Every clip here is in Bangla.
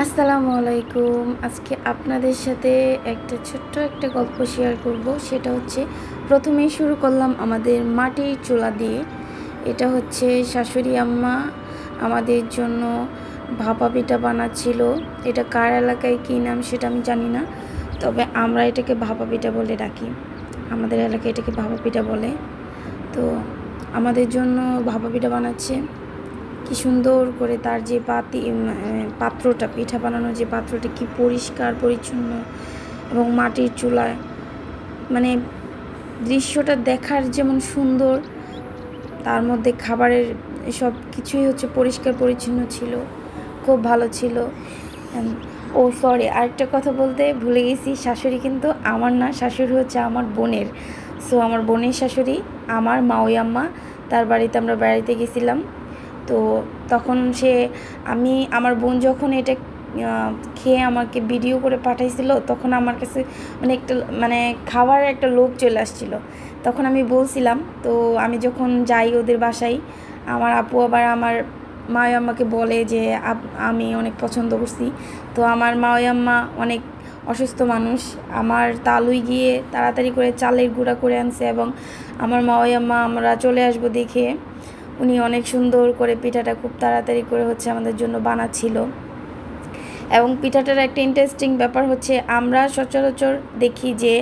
আসসালামু আলাইকুম। আজকে আপনাদের সাথে ছোট্ট একটা গল্প শেয়ার করব। সেটা হচ্ছে প্রথমেই শুরু করলাম আমাদের মাটির চুলা দিয়ে। এটা হচ্ছে শাশুড়ি আম্মা আমাদের জন্য ভাপা পিঠা বানাচ্ছিল। এটা কার এলাকায় কী নাম সেটা আমি জানি না, তবে আমরা এটাকে ভাপা পিঠা বলে ডাকি। আমাদের এলাকায় এটাকে ভাপা পিঠা বলে। তো আমাদের জন্য ভাপা পিঠা বানাচ্ছে। কি সুন্দর করে তার যে পাত্রটা, পিঠা বানানোর যে পাত্রটা কি পরিষ্কার পরিচ্ছন্ন এবং মাটির চুলায়, মানে দৃশ্যটা দেখার যেমন সুন্দর, তার মধ্যে খাবারের সব কিছুই হচ্ছে পরিষ্কার পরিচ্ছন্ন ছিল, খুব ভালো ছিল। ও সরি, আরেকটা কথা বলতে ভুলে গেছি, শাশুড়ি কিন্তু আমার না, শাশুড়ি হচ্ছে আমার বোনের। সো আমার বোনের শাশুড়ি আমার মাওই আম্মা, তার বাড়িতে আমরা বেড়াইতে গেছিলাম। তো তখন আমার বোন যখন এটা খেয়ে আমাকে ভিডিও করে পাঠাইছিল, তখন আমার কাছে খাওয়ার একটা লোভ চলে আসছিল। তখন আমি বলছিলাম, তো আমি যখন যাই ওদের বাসায়, আমার আপু আবার আমার মাওই আম্মাকে বলে যে আমি অনেক পছন্দ করছি। তো আমার মাওই আম্মা অনেক অসুস্থ মানুষ, আমার তালুই গিয়ে তাড়াতাড়ি করে চালের গুঁড়া করে আনছে, এবং আমার মাওই আম্মা আমরা চলে আসবো দেখে উনি অনেক সুন্দর করে পিঠাটা খুব তাড়াতাড়ি করে হচ্ছে আমাদের জন্য বানাচ্ছিল। এবং পিঠাটার একটা ইন্টারেস্টিং ব্যাপার হচ্ছে, আমরা সচরাচর দেখি যে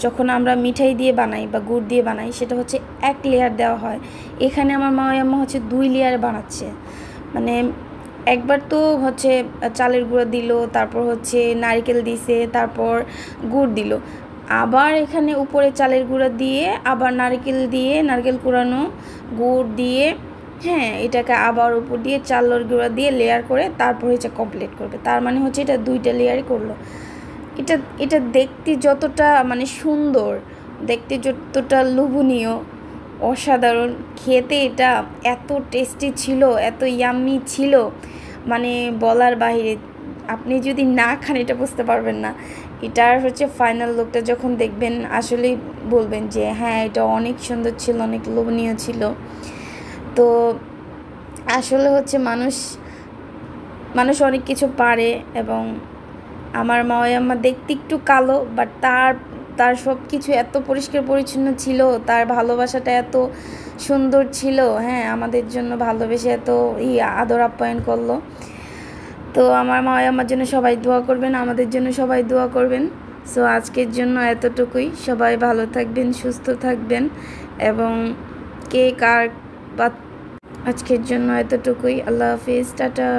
যখন আমরা মিঠাই দিয়ে বানাই বা গুড় দিয়ে বানাই, সেটা হচ্ছে এক লেয়ার দেওয়া হয়। এখানে আমার মাওই আম্মা হচ্ছে 2 লেয়ার বানাচ্ছে। মানে একবার তো হচ্ছে চালের গুঁড়া দিল, তারপর হচ্ছে নারকেল দিছে, তারপর গুড় দিল, আবার এখানে উপরে চালের গুঁড়া দিয়ে, আবার নারকেল কুড়ানো গুড় দিয়ে, হ্যাঁ, এটাকে আবার উপর দিয়ে চালের গুঁড়া দিয়ে লেয়ার করে তারপর হচ্ছে কমপ্লিট করবে। তার মানে হচ্ছে এটা 2টা লেয়ারই করলো। এটা দেখতে যতটা সুন্দর, দেখতে যতটা লোভনীয়, অসাধারণ, খেতে এটা এত টেস্টি ছিল, এত ইয়াম্মি ছিল, বলার বাহিরে। আপনি যদি না খান এটা বুঝতে পারবেন না। এটার হচ্ছে ফাইনাল লুকটা যখন দেখবেন, আসলেই বলবেন যে হ্যাঁ, এটা অনেক সুন্দর ছিল, অনেক লোভনীয় ছিল। তো আসলে হচ্ছে মানুষ অনেক কিছু পারে। এবং আমার মাওই আম্মা দেখতে একটু কালো, বাট তার সব কিছু এত পরিষ্কার পরিচ্ছন্ন ছিল, তার ভালোবাসাটা এত সুন্দর ছিল। হ্যাঁ, আমাদের জন্য ভালোবেসে এত আদর আপ্যায়ন করলো। তো আমার মাওই আম্মার জন্য সবাই দোয়া করবেন, আমাদের জন্য সবাই দোয়া করবেন। সো আজকের জন্য এতটুকুই। সবাই ভালো থাকবেন, সুস্থ থাকবেন, এবং কে কার আজকের জন্য এতটুকুই। আল্লাহ হাফিজ, টাটা।